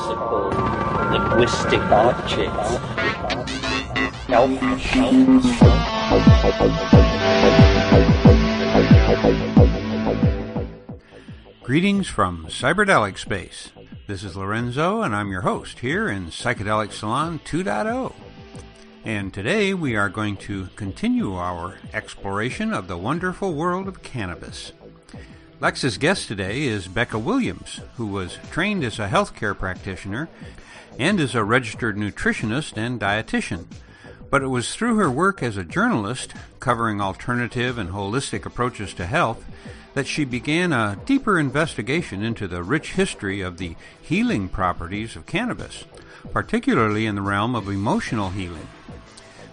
metaphysical, linguistic objects. Greetings from Cyberdelic Space. This is Lorenzo, and I'm your host here in Psychedelic Salon 2.0. And today we are going to continue our exploration of the wonderful world of cannabis. Lex's guest today is Becca Williams, who was trained as a healthcare practitioner and is a registered nutritionist and dietitian. But it was through her work as a journalist, covering alternative and holistic approaches to health, that she began a deeper investigation into the rich history of the healing properties of cannabis, particularly in the realm of emotional healing.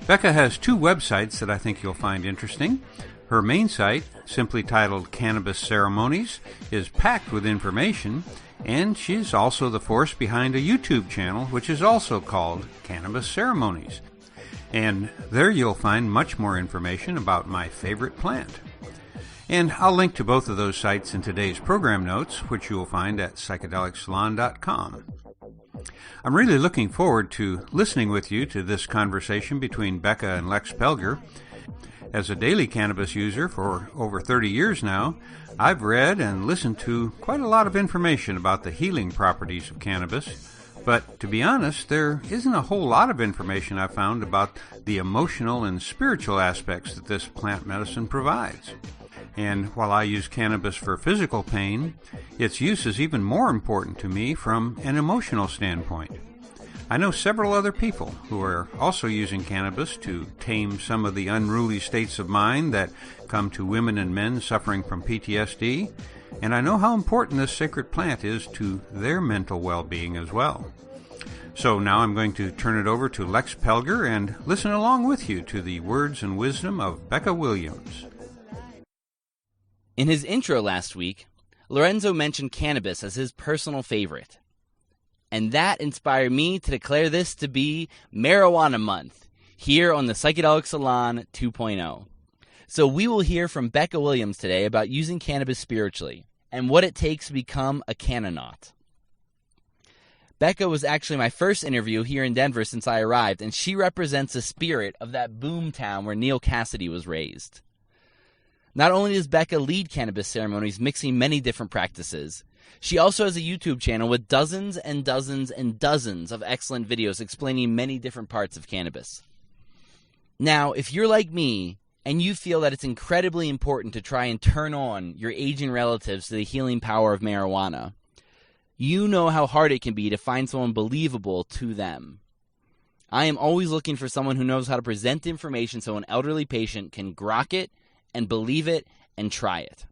Becca has two websites that I think you'll find interesting. Her main site, simply titled Cannabis Ceremonies, is packed with information, and she's also the force behind a YouTube channel which is also called Cannabis Ceremonies. And there you'll find much more information about my favorite plant. And I'll link to both of those sites in today's program notes, which you'll find at psychedelicsalon.com. I'm really looking forward to listening with you to this conversation between Becca and Lex Pelger. As a daily cannabis user for over 30 years now, I've read and listened to quite a lot of information about the healing properties of cannabis. But to be honest, there isn't a whole lot of information I've found about the emotional and spiritual aspects that this plant medicine provides. And while I use cannabis for physical pain, its use is even more important to me from an emotional standpoint. I know several other people who are also using cannabis to tame some of the unruly states of mind that come to women and men suffering from PTSD, and I know how important this sacred plant is to their mental well-being as well. So now I'm going to turn it over to Lex Pelger and listen along with you to the words and wisdom of Becca Williams. In his intro last week, Lorenzo mentioned cannabis as his personal favorite. And that inspired me to declare this to be Marijuana Month, here on the Psychedelic Salon 2.0. So we will hear from Becca Williams today about using cannabis spiritually, and what it takes to become a cannaut. Becca was actually my first interview here in Denver since I arrived, and she represents the spirit of that boom town where Neil Cassidy was raised. Not only does Becca lead Cannabis Ceremonies, mixing many different practices, she also has a YouTube channel with dozens and dozens and dozens of excellent videos explaining many different parts of cannabis. Now, if you're like me, and you feel that it's incredibly important to try and turn on your aging relatives to the healing power of marijuana, you know how hard it can be to find someone believable to them. I am always looking for someone who knows how to present information so an elderly patient can grok it and believe it and try it.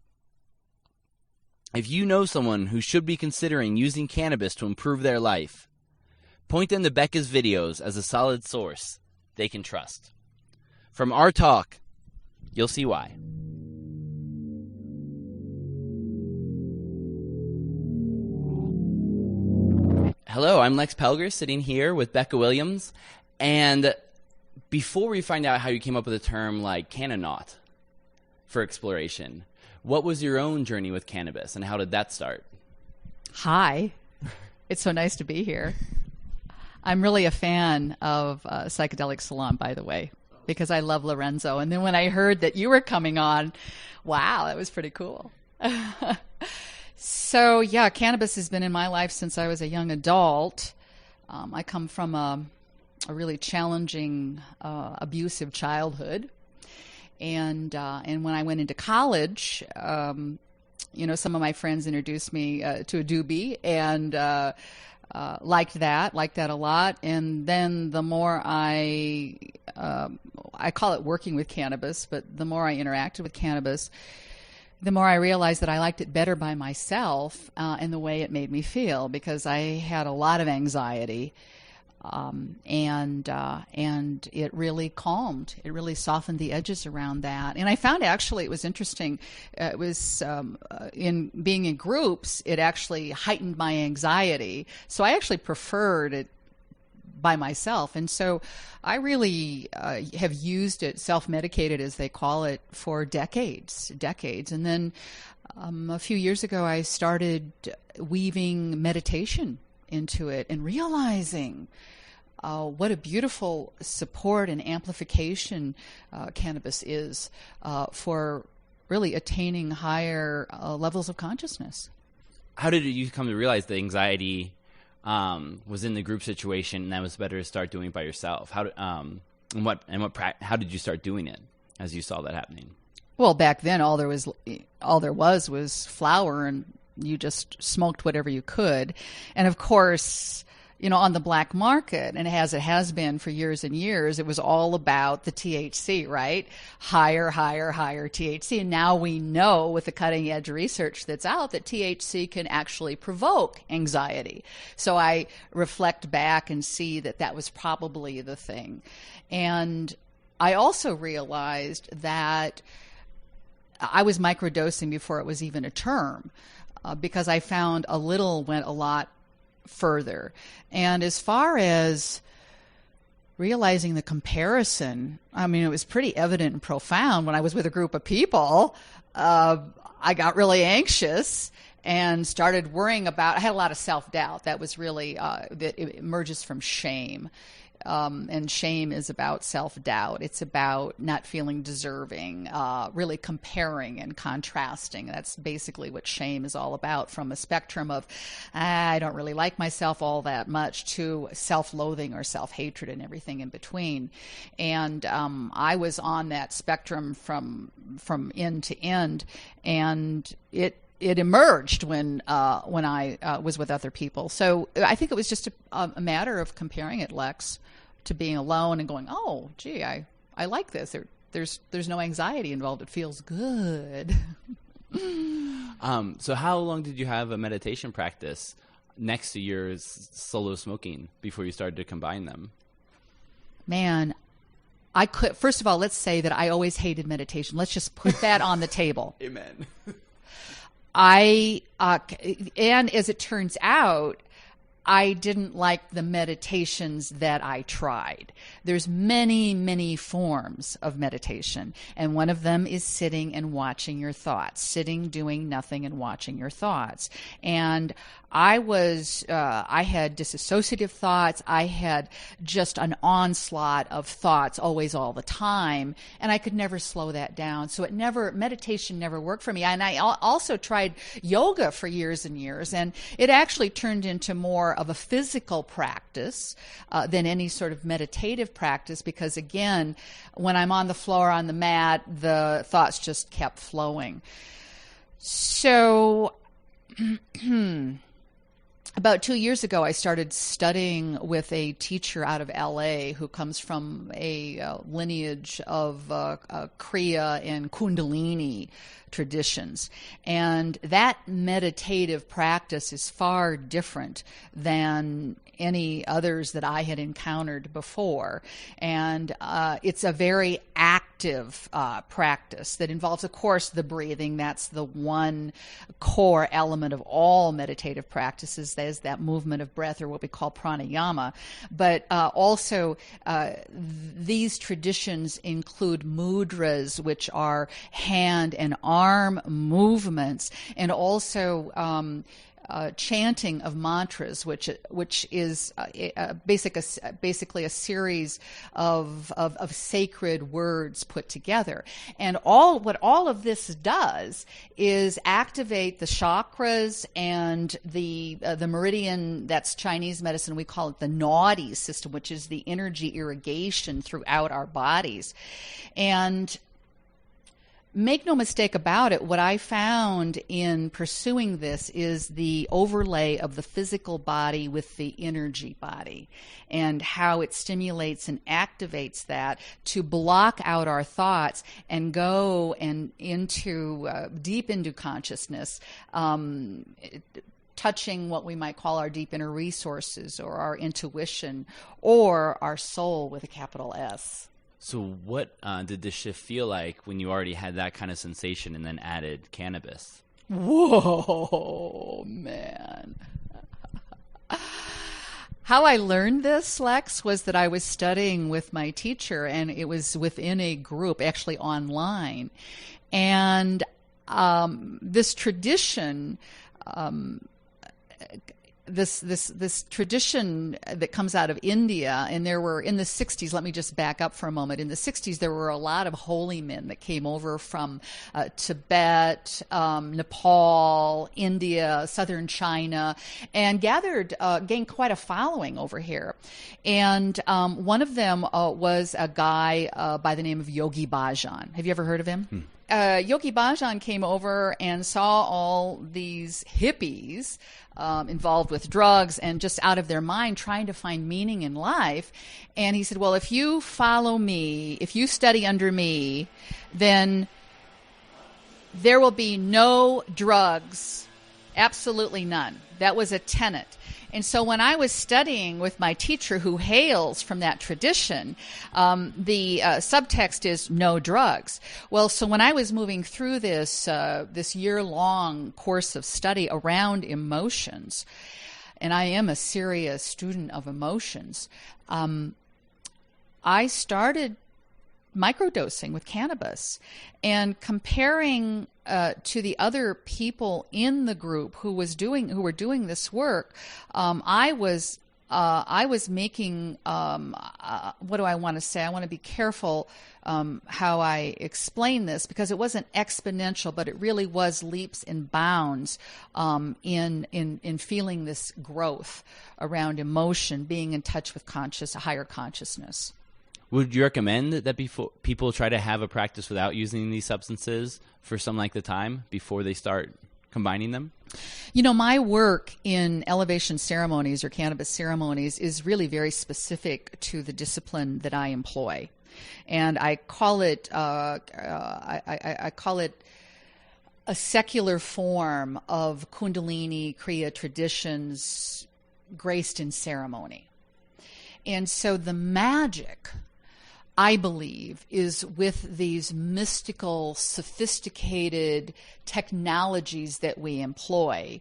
If you know someone who should be considering using cannabis to improve their life, point them to Becca's videos as a solid source they can trust. From our talk, you'll see why. Hello, I'm Lex Pelger, sitting here with Becca Williams. And before we find out how you came up with a term like cannaut for exploration, what was your own journey with cannabis, and how did that start? Hi. It's so nice to be here. I'm really a fan of Psychedelic Salon, by the way, because I love Lorenzo. And then when I heard that you were coming on, wow, that was pretty cool. So, yeah, cannabis has been in my life since I was a young adult. I come from a really challenging, abusive childhood. And when I went into college, some of my friends introduced me to a doobie, and liked that a lot. And then the more I call it working with cannabis, but the more I interacted with cannabis, the more I realized that I liked it better by myself and the way it made me feel, because I had a lot of anxiety. And it really calmed. It really softened the edges around that. And I found actually it was interesting. It was in being in groups, it actually heightened my anxiety. So I actually preferred it by myself. And so I really have used it, self-medicated as they call it, for decades. And then a few years ago, I started weaving meditation into it and realizing what a beautiful support and amplification cannabis is for really attaining higher levels of consciousness. How did you come to realize the anxiety was in the group situation, and that was better to start doing it by yourself? How did you start doing it as you saw that happening? Well, back then, all there was flour, and you just smoked whatever you could. And of course, on the black market, and as it has been for years and years, it was all about the THC, right? Higher THC. And now we know with the cutting edge research that's out that THC can actually provoke anxiety. So I reflect back and see that was probably the thing. And I also realized that I was microdosing before it was even a term, because I found a little went a lot further. And as far as realizing the comparison, I mean, it was pretty evident and profound when I was with a group of people. I got really anxious and started worrying I had a lot of self-doubt. That was really, that it emerges from shame. And shame is about self-doubt. It's about not feeling deserving, really comparing and contrasting. That's basically what shame is all about, from a spectrum of, I don't really like myself all that much, to self-loathing or self-hatred and everything in between. And I was on that spectrum from end to end, and it emerged when I was with other people. So I think it was just a matter of comparing it, Lex, to being alone and going, oh, gee, I like this. There's no anxiety involved. It feels good. So how long did you have a meditation practice next to your solo smoking before you started to combine them? Man, first of all, let's say that I always hated meditation. Let's just put that on the table. Amen. And as it turns out, I didn't like the meditations that I tried. There's many, many forms of meditation, and one of them is sitting and watching your thoughts, sitting, doing nothing, and watching your thoughts. And I had disassociative thoughts. I had just an onslaught of thoughts always, all the time, and I could never slow that down. So meditation never worked for me. And I also tried yoga for years and years, and it actually turned into more of a physical practice than any sort of meditative practice, because again, when I'm on the floor on the mat, the thoughts just kept flowing. So about 2 years ago, I started studying with a teacher out of LA who comes from a lineage of Kriya and Kundalini traditions. And that meditative practice is far different than any others that I had encountered before. And it's a very active practice that involves, of course, the breathing. That's the one core element of all meditative practices. That is that movement of breath, or what we call pranayama. But also, these traditions include mudras, which are hand and arm movements, and also chanting of mantras, which is basically a series of sacred words put together. And what all of this does is activate the chakras and the meridian. That's Chinese medicine. We call it the Nadi system, which is the energy irrigation throughout our bodies. And make no mistake about it, what I found in pursuing this is the overlay of the physical body with the energy body, and how it stimulates and activates that to block out our thoughts and go deep into consciousness, touching what we might call our deep inner resources, or our intuition, or our soul with a capital S. So what did this shift feel like when you already had that kind of sensation and then added cannabis? Whoa, man. How I learned this, Lex, was that I was studying with my teacher, and it was within a group, actually online. And this tradition this tradition that comes out of India, and there were in the 60s, let me just back up for a moment. In the 60s, there were a lot of holy men that came over from Tibet, Nepal, India, southern China, and gained quite a following over here. And one of them was a guy by the name of Yogi Bhajan. Have you ever heard of him? Yogi Bhajan came over and saw all these hippies involved with drugs and just out of their mind trying to find meaning in life. And he said, well, if you follow me, if you study under me, then there will be no drugs, absolutely none. That was a tenet. And so when I was studying with my teacher who hails from that tradition, the subtext is no drugs. Well, so when I was moving through this year-long course of study around emotions, and I am a serious student of emotions, I started microdosing with cannabis and comparing to the other people in the group who were doing this work. I was making what do I want to say? I want to be careful how I explain this, because it wasn't exponential, but it really was leaps and bounds in feeling this growth around emotion, being in touch with a higher consciousness. Would you recommend that people try to have a practice without using these substances for some length of time before they start combining them? You know, my work in elevation ceremonies or cannabis ceremonies is really very specific to the discipline that I employ, and I call it I call it a secular form of Kundalini Kriya traditions graced in ceremony. And so the magic, I believe, is with these mystical, sophisticated technologies that we employ.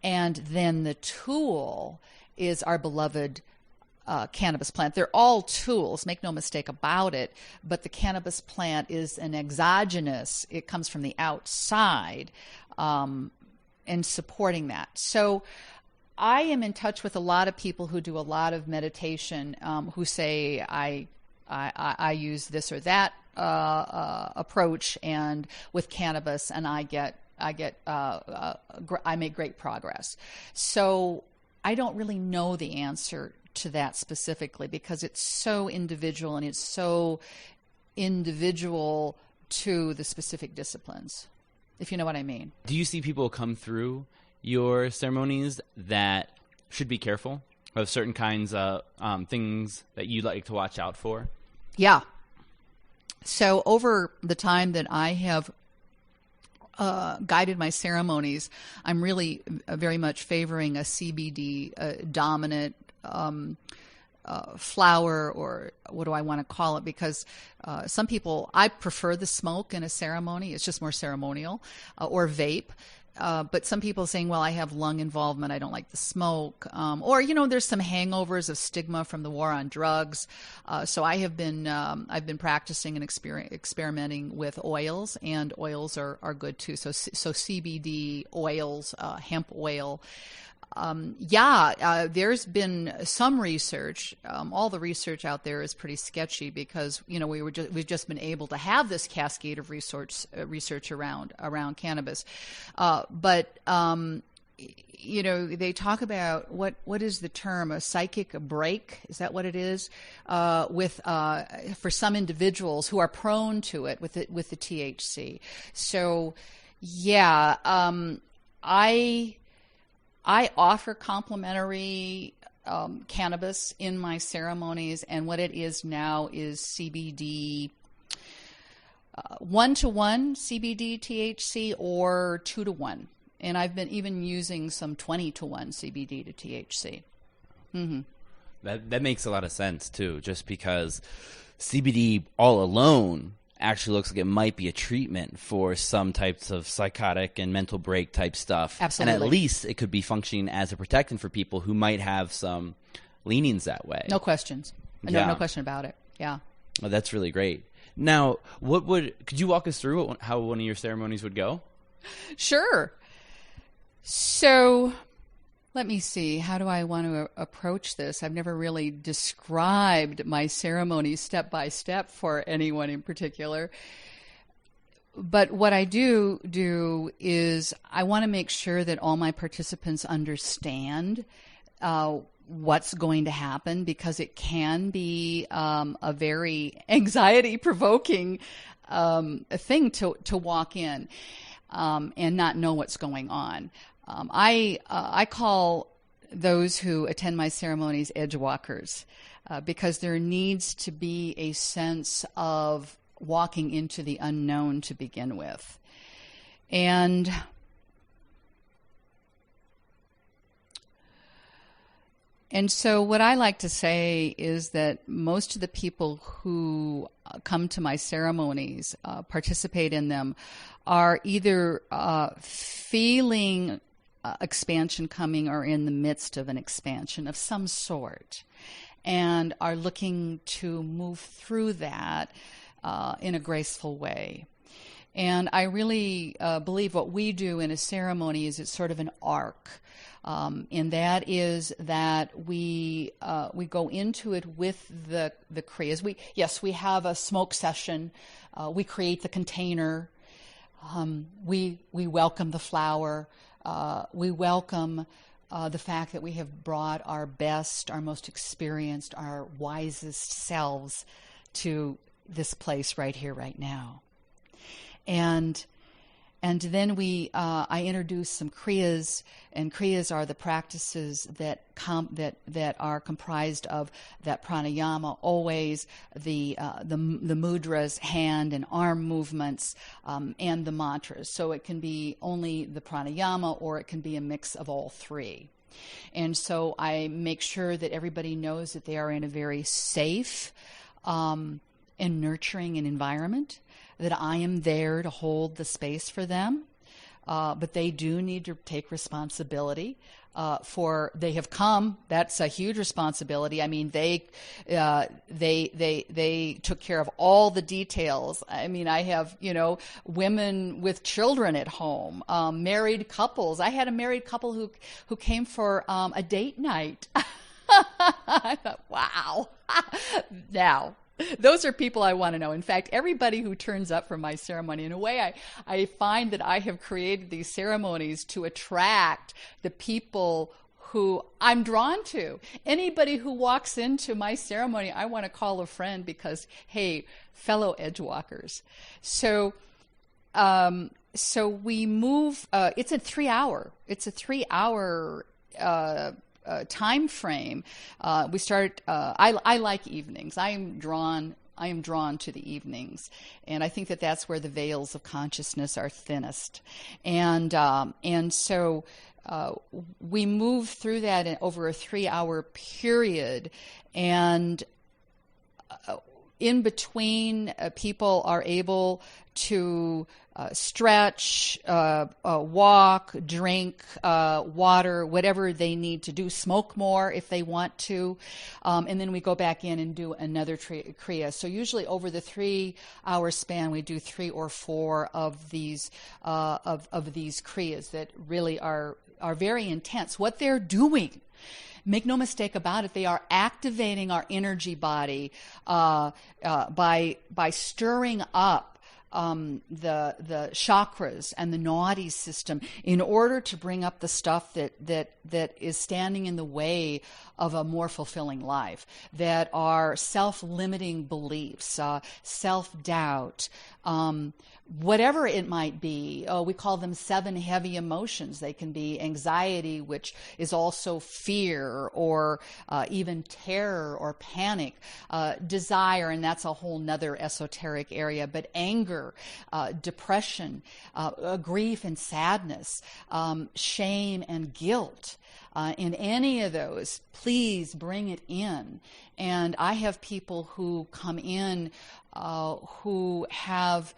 And then the tool is our beloved cannabis plant. They're all tools, make no mistake about it, but the cannabis plant is an exogenous. It comes from the outside and supporting that. So I am in touch with a lot of people who do a lot of meditation, who say, I use this or that approach, and with cannabis, and I make great progress. So I don't really know the answer to that specifically, because it's so individual, and it's so individual to the specific disciplines, if you know what I mean. Do you see people come through your ceremonies that should be careful of certain kinds of things that you'd like to watch out for? Yeah. So over the time that I have guided my ceremonies, I'm really very much favoring a CBD dominant flower, or what do I want to call it? Because some people, I prefer the smoke in a ceremony. It's just more ceremonial, or vape. But some people saying, well, I have lung involvement, I don't like the smoke. Or, there's some hangovers of stigma from the war on drugs. So I've been practicing and experimenting with oils, and oils are good too. So CBD oils, hemp oil. There's been some research. All the research out there is pretty sketchy, because we've just been able to have this cascade of research around cannabis, but they talk about what is the term, a psychic break? Is that what it is? For some individuals who are prone to it with the THC. So I offer complimentary cannabis in my ceremonies, and what it is now is CBD, 1-to-1 CBD THC, or 2-to-1. And I've been even using some 20-to-1 CBD to THC. Mm-hmm. That makes a lot of sense too, just because CBD all alone actually looks like it might be a treatment for some types of psychotic and mental break type stuff. Absolutely. And at least it could be functioning as a protectant for people who might have some leanings that way. No questions. No question about it. Yeah. Oh, that's really great. Now, could you walk us through how one of your ceremonies would go? Sure. So Let me see. How do I want to approach this? I've never really described my ceremony step by step for anyone in particular. But what I do is I want to make sure that all my participants understand what's going to happen, because it can be a very anxiety-provoking thing to walk in and not know what's going on. I call those who attend my ceremonies edge walkers, because there needs to be a sense of walking into the unknown to begin with. And so what I like to say is that most of the people who come to my ceremonies, participate in them, are either feeling expansion coming or in the midst of an expansion of some sort, and are looking to move through that in a graceful way. And I really believe what we do in a ceremony is it's sort of an arc. And that is that we go into it with the kriyas. We have a smoke session. We create the container. We welcome the flower. We welcome the fact that we have brought our best, our most experienced, our wisest selves to this place right here, right now. And then I introduce some kriyas, and kriyas are the practices that are comprised of that pranayama, always the mudras, hand and arm movements, and the mantras. So it can be only the pranayama, or it can be a mix of all three. And so I make sure that everybody knows that they are in a very safe and nurturing an environment, that I am there to hold the space for them, but they do need to take responsibility for they have come. That's a huge responsibility. I mean, they took care of all the details. I mean, I have women with children at home, married couples. I had a married couple who came for a date night. I thought, wow. Now, those are people I want to know. In fact, everybody who turns up for my ceremony, in a way, I find that I have created these ceremonies to attract the people who I'm drawn to. Anybody who walks into my ceremony, I want to call a friend, because, hey, fellow edgewalkers. So we move. It's a 3-hour. It's a 3-hour. Time frame. We start. I like evenings. I am drawn to the evenings, and I think that that's where the veils of consciousness are thinnest. And so we move through that over a 3-hour period, and in between, people are able to stretch, walk, drink water, whatever they need to do, smoke more if they want to, and then we go back in and do another kriya. So usually over the 3-hour span, we do 3 or 4 of these of these kriyas that really are very intense. What they're doing, make no mistake about it, they are activating our energy body by stirring up the chakras and the nadi system in order to bring up the stuff that is standing in the way of a more fulfilling life, that are self-limiting beliefs, self-doubt, whatever it might be. We call them 7 heavy emotions. They can be anxiety, which is also fear, or even terror or panic, desire, and that's a whole nother esoteric area, but anger, depression, grief and sadness, shame and guilt. In any of those, please bring it in. And I have people who come in who have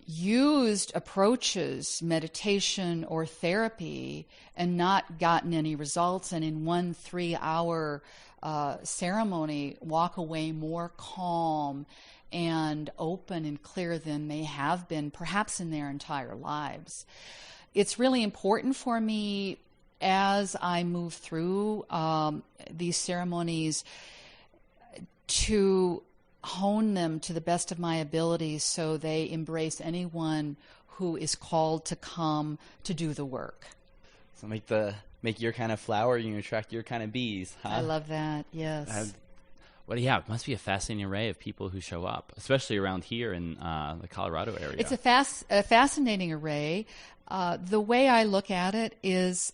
used approaches, meditation or therapy, and not gotten any results, and in 1 3-hour ceremony walk away more calm and open and clear than they have been perhaps in their entire lives. It's really important for me as I move through these ceremonies, to hone them to the best of my abilities so they embrace anyone who is called to come to do the work. So make your kind of flower, you attract your kind of bees, huh? I love that, yes. It must be a fascinating array of people who show up, especially around here in the Colorado area. It's a fascinating array. The way I look at it is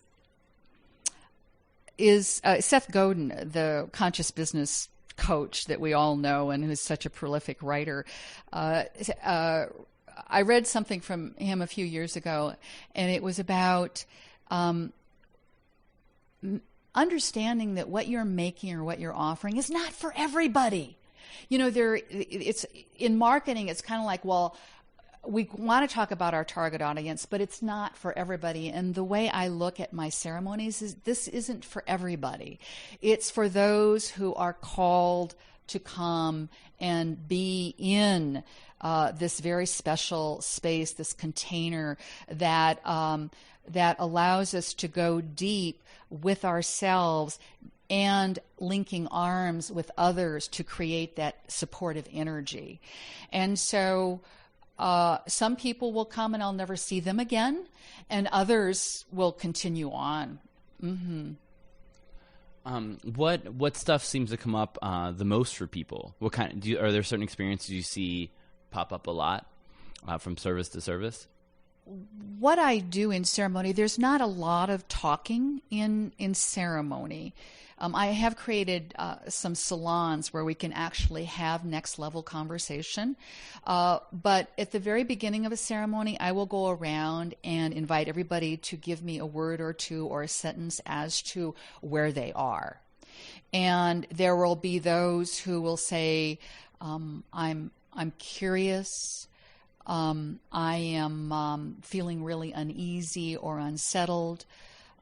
Seth Godin, the conscious business coach that we all know and who's such a prolific writer. I read something from him a few years ago, and it was about understanding that what you're making or what you're offering is not for everybody. You know, it's in marketing, it's kind of like, well, we want to talk about our target audience, but it's not for everybody. And the way I look at my ceremonies is this isn't for everybody. It's for those who are called to come and be in this very special space, this container that allows us to go deep with ourselves and linking arms with others to create that supportive energy. And so some people will come and I'll never see them again, and others will continue on. Mm-hmm. What stuff seems to come up the most for people? What kind? Are there certain experiences you see pop up a lot from service to service? What I do in ceremony, there's not a lot of talking in ceremony. I have created some salons where we can actually have next level conversation. But at the very beginning of a ceremony, I will go around and invite everybody to give me a word or two or a sentence as to where they are. And there will be those who will say, I'm curious. I am feeling really uneasy or unsettled.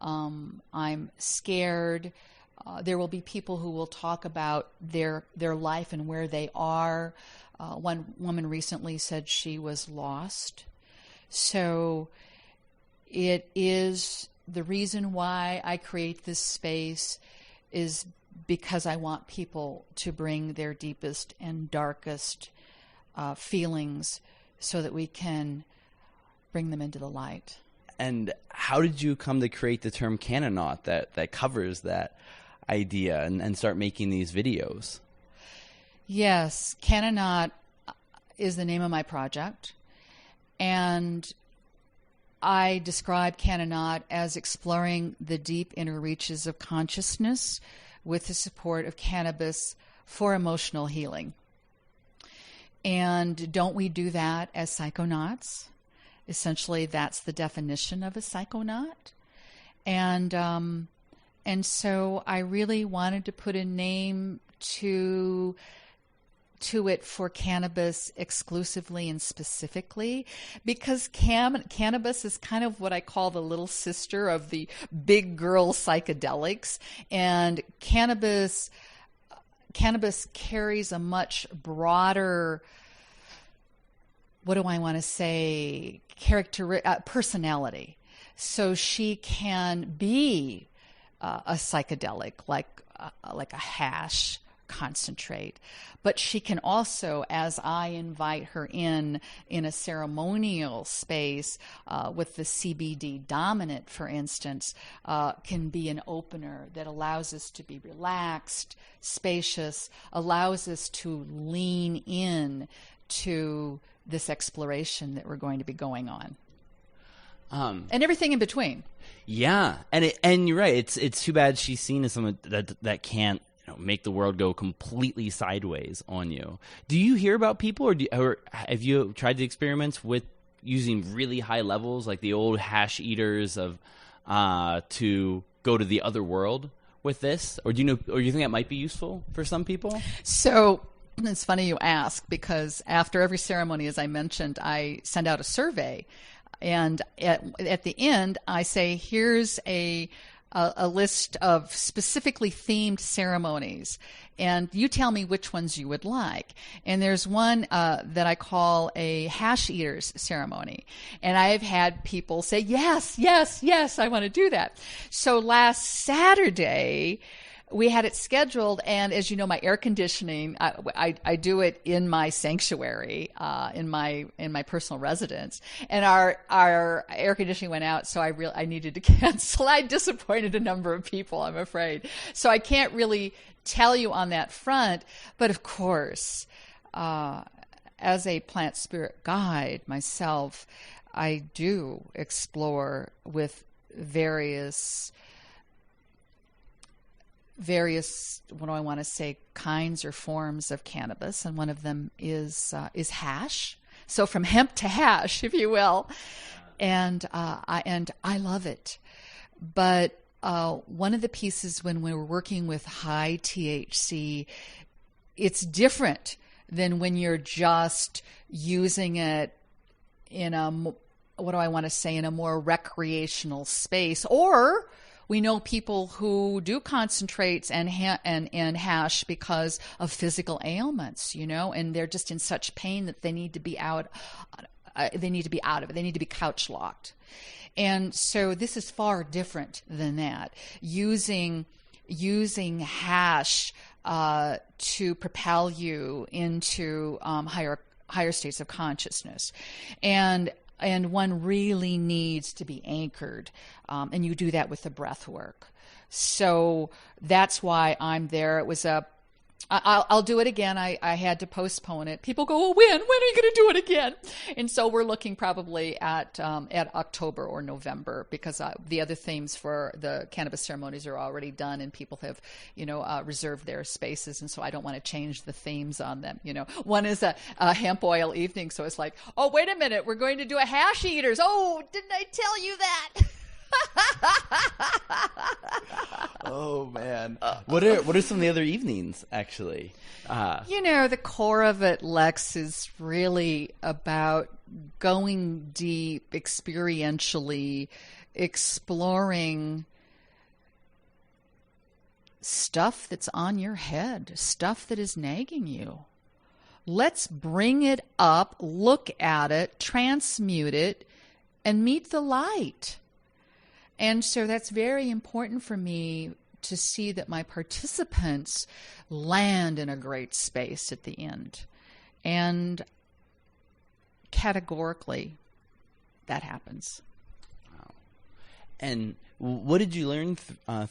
I'm scared. There will be people who will talk about their life and where they are. One woman recently said she was lost. So it is the reason why I create this space is because I want people to bring their deepest and darkest feelings so that we can bring them into the light. And how did you come to create the term Cannanaut that covers that idea and start making these videos? Yes, Cannanaut is the name of my project. And I describe Cannanaut as exploring the deep inner reaches of consciousness with the support of cannabis for emotional healing. And don't we do that as psychonauts? Essentially, that's the definition of a psychonaut. And so I really wanted to put a name to it for cannabis exclusively and specifically, because cannabis is kind of what I call the little sister of the big girl psychedelics, and cannabis carries a much broader, what do I want to say, personality. So she can be a psychedelic, like a hash concentrate, but she can also, as I invite her in a ceremonial space with the CBD dominant, for instance, can be an opener that allows us to be relaxed, spacious, allows us to lean in to this exploration that we're going to be going on. And everything in between. Yeah, and you're right. It's too bad she's seen as someone that can't make the world go completely sideways on you. Do you hear about people, or have you tried the experiments with using really high levels, like the old hash eaters of to go to the other world with this, or do you think that might be useful for some people? So it's funny you ask, because after every ceremony, as I mentioned, I send out a survey. And at the end, I say, here's a a list of specifically themed ceremonies, and you tell me which ones you would like. And there's one that I call a hash eaters ceremony, and I've had people say, yes, yes, yes, I want to do that. So last Saturday, we had it scheduled, and as you know, my air conditioning, I do it in my sanctuary, in my personal residence, and our air conditioning went out, so I needed to cancel. I disappointed a number of people, I'm afraid. So I can't really tell you on that front, but of course, as a plant spirit guide myself, I do explore with various, what do I want to say, kinds or forms of cannabis, and one of them is hash. So from hemp to hash, if you will, and I love it. But one of the pieces when we're working with high THC, it's different than when you're just using it in a, what do I want to say, in a more recreational space. Or we know people who do concentrates and hash because of physical ailments, and they're just in such pain that they need to be out. They need to be out of it. They need to be couch locked. And so this is far different than that. Using hash to propel you into higher states of consciousness, and one really needs to be anchored, and you do that with the breath work. So that's why I'm there. It was I'll do it again. I had to postpone it. People go, well, when are you going to do it again? And so we're looking probably at October or November, because the other themes for the cannabis ceremonies are already done, and people have, reserved their spaces. And so I don't want to change the themes on them. One is a hemp oil evening. So it's like, oh, wait a minute, we're going to do a hash eaters. Oh, didn't I tell you that? Oh man, what are some of the other evenings actually? The core of it, Lex, is really about going deep, experientially exploring stuff that's on your head, stuff that is nagging you. Let's bring it up, look at it, transmute it, and meet the light. And so that's very important for me to see that my participants land in a great space at the end. And categorically, that happens. Wow. And what did you learn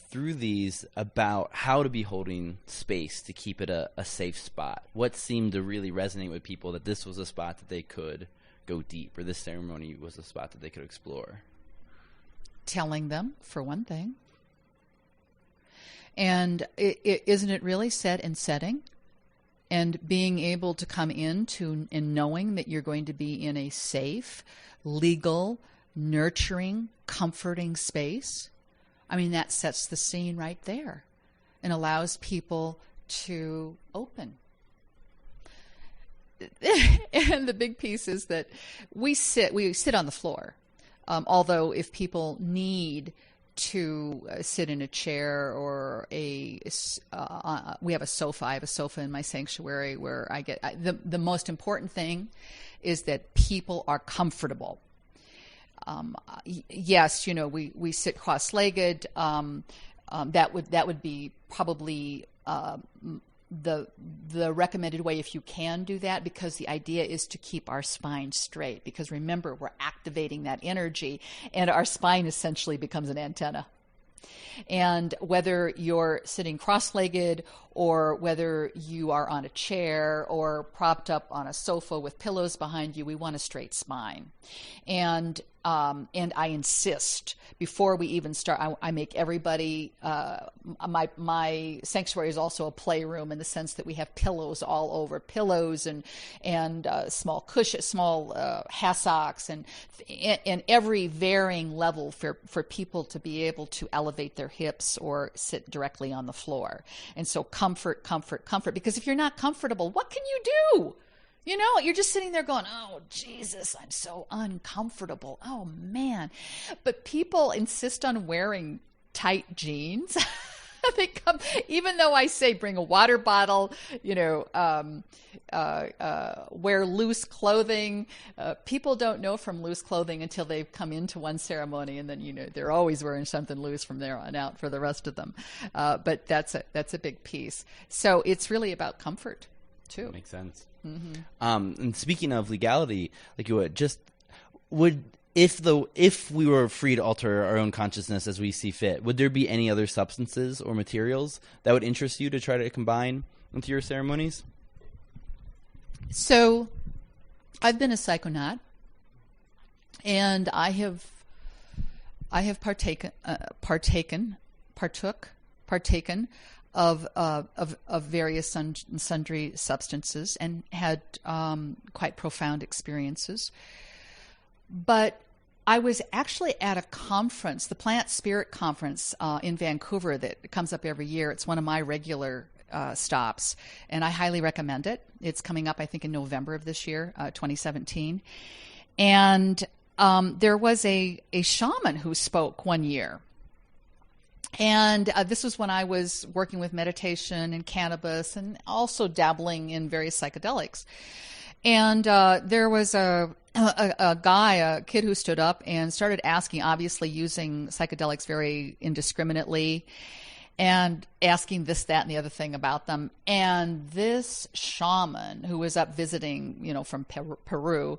through these about how to be holding space to keep it a safe spot? What seemed to really resonate with people, that this was a spot that they could go deep, or this ceremony was a spot that they could explore? Telling them, for one thing. And isn't it really set and setting? And being able to come into and knowing that you're going to be in a safe, legal, nurturing, comforting space. I mean, that sets the scene right there and allows people to open. And the big piece is that we sit on the floor. Although if people need to sit in a chair or we have a sofa. I have a sofa in my sanctuary where I get the most important thing is that people are comfortable. Yes, we sit cross-legged. That would be probably the recommended way if you can do that, because the idea is to keep our spine straight, because remember, we're activating that energy and our spine essentially becomes an antenna. And whether you're sitting cross-legged or whether you are on a chair or propped up on a sofa with pillows behind you, we want a straight spine. And I insist, before we even start, I make everybody, my sanctuary is also a playroom in the sense that we have pillows all over, pillows and small cushions, small hassocks, and every varying level for people to be able to elevate their hips or sit directly on the floor. And so comfort, because if you're not comfortable, what can you do? You're just sitting there going, oh, Jesus, I'm so uncomfortable. Oh, man. But people insist on wearing tight jeans. They come, even though I say bring a water bottle, wear loose clothing. People don't know from loose clothing until they've come into one ceremony, and then they're always wearing something loose from there on out for the rest of them. But that's a big piece. So it's really about comfort too. That makes sense. Mm-hmm. And speaking of legality, like if we were free to alter our own consciousness as we see fit, would there be any other substances or materials that would interest you to try to combine into your ceremonies? So I've been a psychonaut, and I have partaken of various sundry substances and had quite profound experiences. But I was actually at a conference, the Plant Spirit Conference in Vancouver that comes up every year. It's one of my regular stops, and I highly recommend it. It's coming up, I think, in November of this year, 2017. And there was a shaman who spoke one year. And this was when I was working with meditation and cannabis and also dabbling in various psychedelics. And there was a kid who stood up and started asking, obviously using psychedelics very indiscriminately, and asking this, that, and the other thing about them. And this shaman, who was up visiting, from Peru,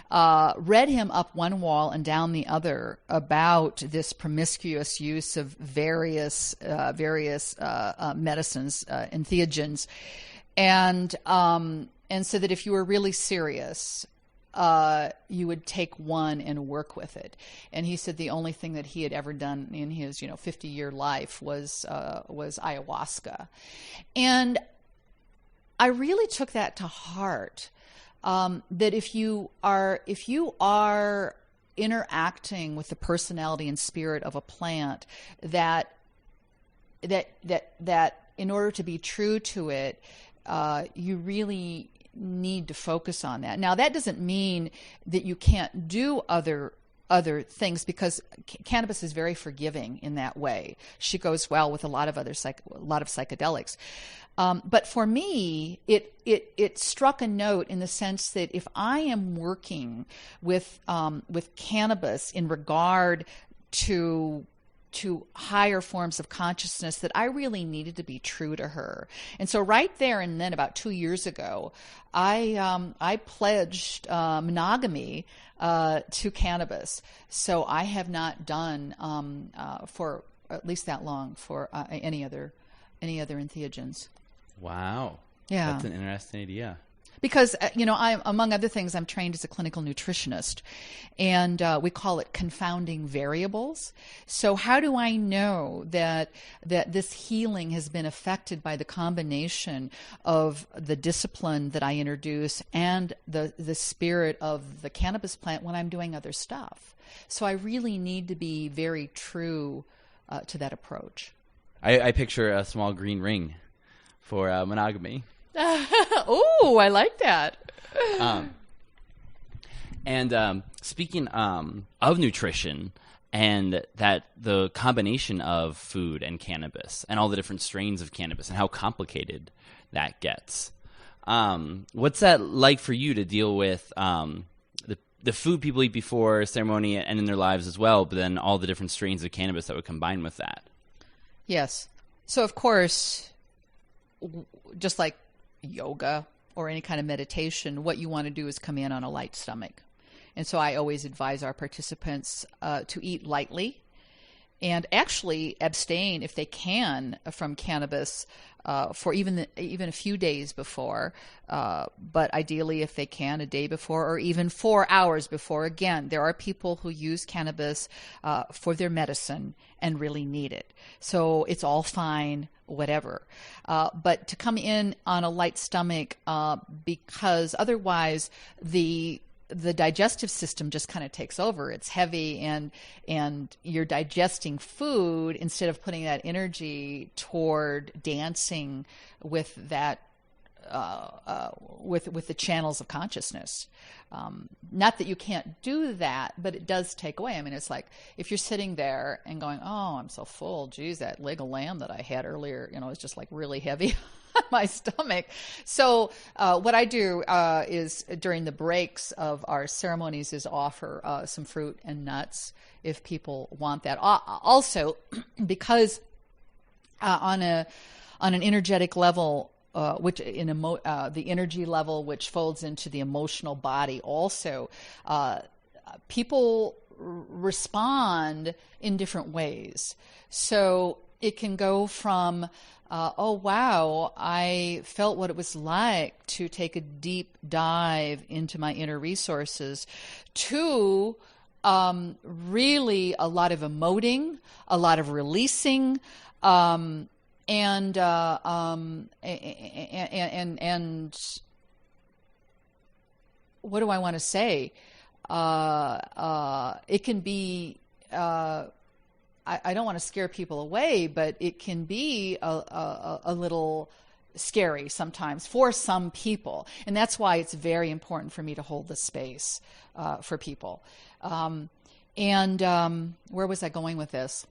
read him up one wall and down the other about this promiscuous use of various medicines, entheogens, and so that if you were really serious, you would take one and work with it. And he said the only thing that he had ever done in his 50-year life was ayahuasca. And I really took that to heart, that if you are interacting with the personality and spirit of a plant, that in order to be true to it, you really need to focus on that. Now, that doesn't mean that you can't do other things, because cannabis is very forgiving in that way. She goes well with a lot of psychedelics. But for me, it struck a note in the sense that if I am working with cannabis in regard to higher forms of consciousness, that I really needed to be true to her. And so right there and then, about 2 years ago, I pledged monogamy to cannabis. So I have not done for at least that long for any other entheogens. Wow. Yeah. That's an interesting idea. Because, among other things, I'm trained as a clinical nutritionist, and we call it confounding variables. So how do I know that this healing has been affected by the combination of the discipline that I introduce and the spirit of the cannabis plant when I'm doing other stuff? So I really need to be very true to that approach. I picture a small green ring for monogamy. Oh, I like that. Speaking of nutrition, and that the combination of food and cannabis and all the different strains of cannabis and how complicated that gets, what's that like for you to deal with the food people eat before ceremony and in their lives as well, but then all the different strains of cannabis that would combine with that? Yes. So, of course, just like yoga or any kind of meditation, what you want to do is come in on a light stomach. And so I always advise our participants to eat lightly and actually abstain, if they can, from cannabis for even a few days before, but ideally, if they can, a day before or even 4 hours before. Again, there are people who use cannabis for their medicine and really need it. So it's all fine, whatever. But to come in on a light stomach, because otherwise the digestive system just kind of takes over. It's heavy, and you're digesting food instead of putting that energy toward dancing with that with the channels of consciousness. Not that you can't do that, but it does take away. I mean, it's like if you're sitting there and going, "Oh, I'm so full. Geez, that leg of lamb that I had earlier, is just like really heavy on my stomach." So what I do is during the breaks of our ceremonies is offer some fruit and nuts if people want that. Also, because on an energetic level, which the energy level, which folds into the emotional body, also people respond in different ways. So it can go from oh wow, I felt what it was like to take a deep dive into my inner resources, to really a lot of emoting, a lot of releasing. And what do I want to say? It can be, I don't want to scare people away, but it can be a little scary sometimes for some people. And that's why it's very important for me to hold the space for people. Where was I going with this?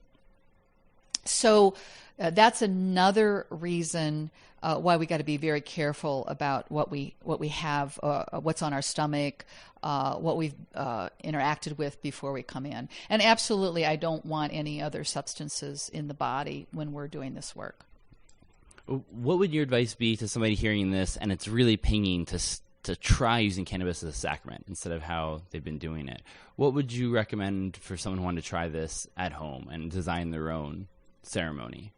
So that's another reason why we got to be very careful about what we have, what's on our stomach, what we've interacted with before we come in. And absolutely, I don't want any other substances in the body when we're doing this work. What would your advice be to somebody hearing this and it's really pinging to try using cannabis as a sacrament instead of how they've been doing it? What would you recommend for someone who wanted to try this at home and design their own ceremony?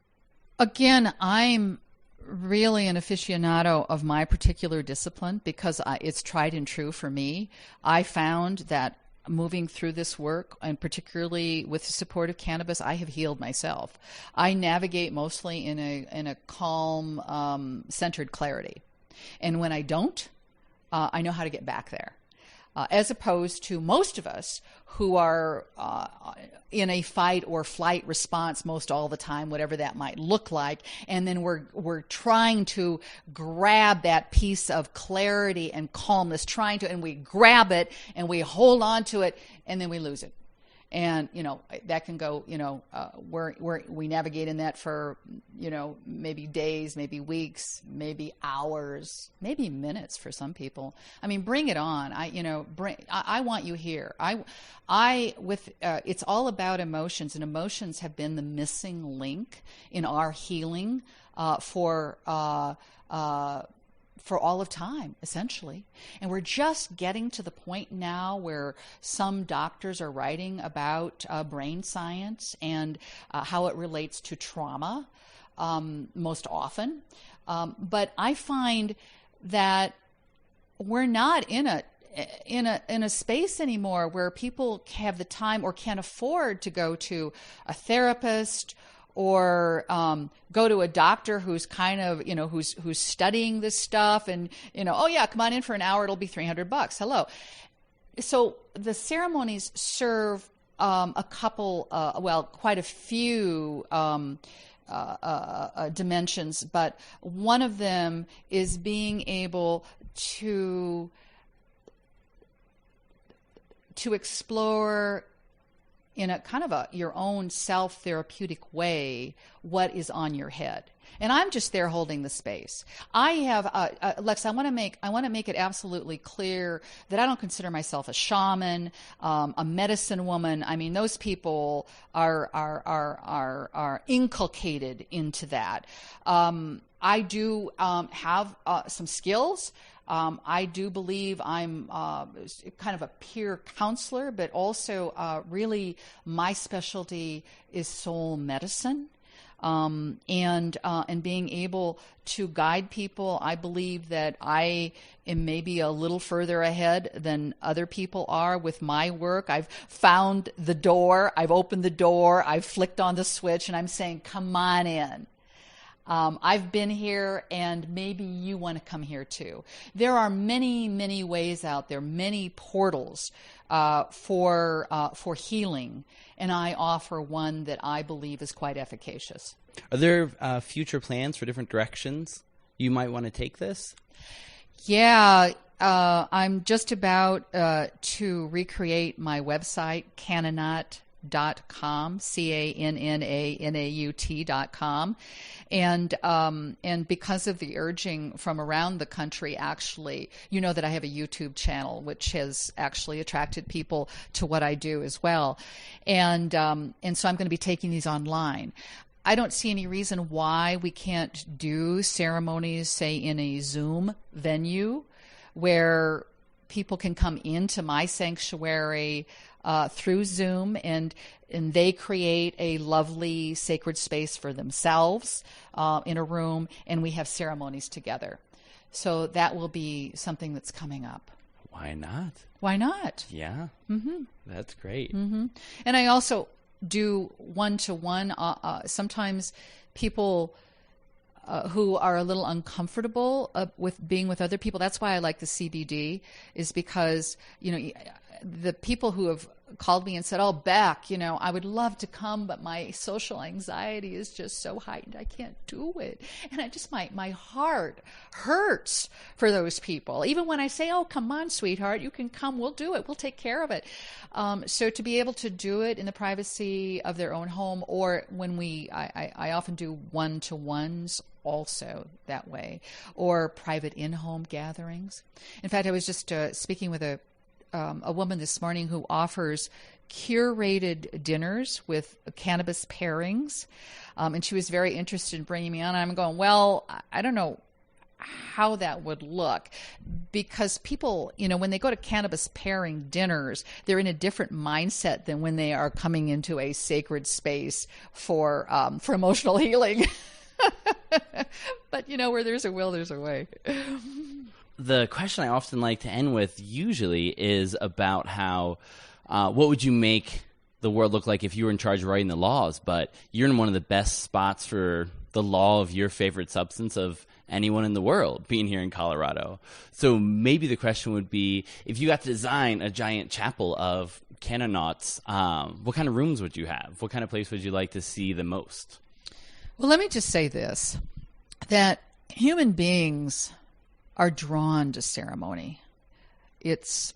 Again, I'm really an aficionado of my particular discipline because it's tried and true for me. I found that moving through this work, and particularly with the support of cannabis, I have healed myself. I navigate mostly in a calm, centered clarity. And when I don't, I know how to get back there. As opposed to most of us who are in a fight or flight response most all the time, whatever that might look like, and then we're trying to grab that piece of clarity and calmness, and we grab it and we hold on to it, and then we lose it. And, that can go, we navigate in that for, maybe days, maybe weeks, maybe hours, maybe minutes for some people. I mean, bring it on. I want you here. It's all about emotions, and emotions have been the missing link in our healing, for all of time, essentially. And we're just getting to the point now where some doctors are writing about brain science and how it relates to trauma most often. But I find that we're not in a space anymore where people have the time or can afford to go to a therapist or go to a doctor who's kind of, who's studying this stuff and, oh yeah, come on in for an hour, it'll be $300. Hello. So the ceremonies serve a couple, quite a few dimensions, but one of them is being able to explore in a kind of your own self-therapeutic way what is on your head. And I'm just there holding the space. I have, Lex, I want to make it absolutely clear that I don't consider myself a shaman, a medicine woman. I mean, those people are inculcated into that. I do have some skills. I do believe I'm kind of a peer counselor, but also really my specialty is soul medicine. And being able to guide people. I believe that I am maybe a little further ahead than other people are with my work. I've found the door, I've opened the door, I've flicked on the switch, and I'm saying, come on in. I've been here, and maybe you want to come here too. There are many, many ways out there, many portals for healing, and I offer one that I believe is quite efficacious. Are there future plans for different directions you might want to take this? Yeah, I'm just about to recreate my website, Cannanaut.com, CANNANAUT.com. And because of the urging from around the country, actually, you know that I have a YouTube channel, which has actually attracted people to what I do as well. And so I'm going to be taking these online. I don't see any reason why we can't do ceremonies, say, in a Zoom venue where people can come into my sanctuary through Zoom, and they create a lovely sacred space for themselves in a room, and we have ceremonies together. So that will be something that's coming up. Why not? Why not? Yeah. Mm-hmm. That's great. Mm-hmm. And I also do one-to-one. Sometimes people who are a little uncomfortable with being with other people. That's why I like the CBD, is because, you know, the people who have called me and said, "Oh, Beck, you know, I would love to come, but my social anxiety is just so heightened, I can't do it." And I just, my heart hurts for those people. Even when I say, "Oh, come on, sweetheart, you can come, we'll do it, we'll take care of it." So to be able to do it in the privacy of their own home, or when I often do one-to-ones also that way, or private in-home gatherings. In fact, I was just speaking with a woman this morning who offers curated dinners with cannabis pairings, and she was very interested in bringing me on. I'm going, well, I don't know how that would look, because people, you know, when they go to cannabis pairing dinners, they're in a different mindset than when they are coming into a sacred space for emotional healing. But, you know, where there's a will, there's a way. The question I often like to end with usually is about how, what would you make the world look like if you were in charge of writing the laws? But you're in one of the best spots for the law of your favorite substance of anyone in the world, being here in Colorado. So maybe the question would be, if you got to design a giant chapel of Cannanauts, what kind of rooms would you have? What kind of place would you like to see the most? Well, let me just say this, that human beings are drawn to ceremony. It's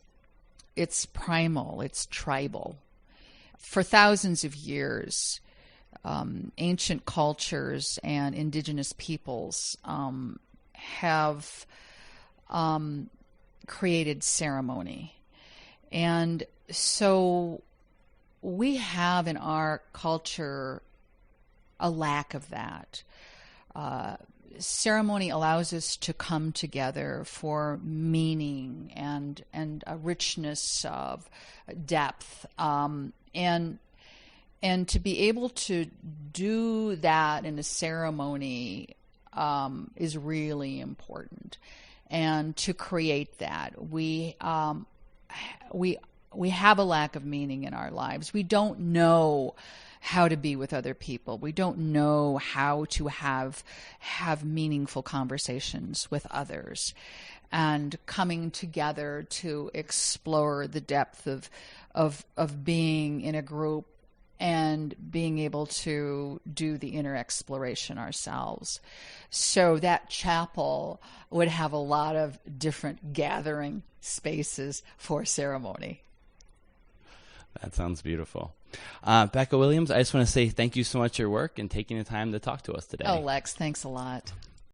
primal, it's tribal. For thousands of years, ancient cultures and indigenous peoples have created ceremony. And so we have in our culture a lack of that. Ceremony allows us to come together for meaning and a richness of depth, and to be able to do that in a ceremony is really important. And to create that, we have a lack of meaning in our lives. We don't know how to be with other people. We don't know how to have meaningful conversations with others, and coming together to explore the depth of being in a group and being able to do the inner exploration ourselves. So that chapel would have a lot of different gathering spaces for ceremony. That sounds beautiful. Becca Williams, I just want to say thank you so much for your work and taking the time to talk to us today. Oh, Lex, thanks a lot.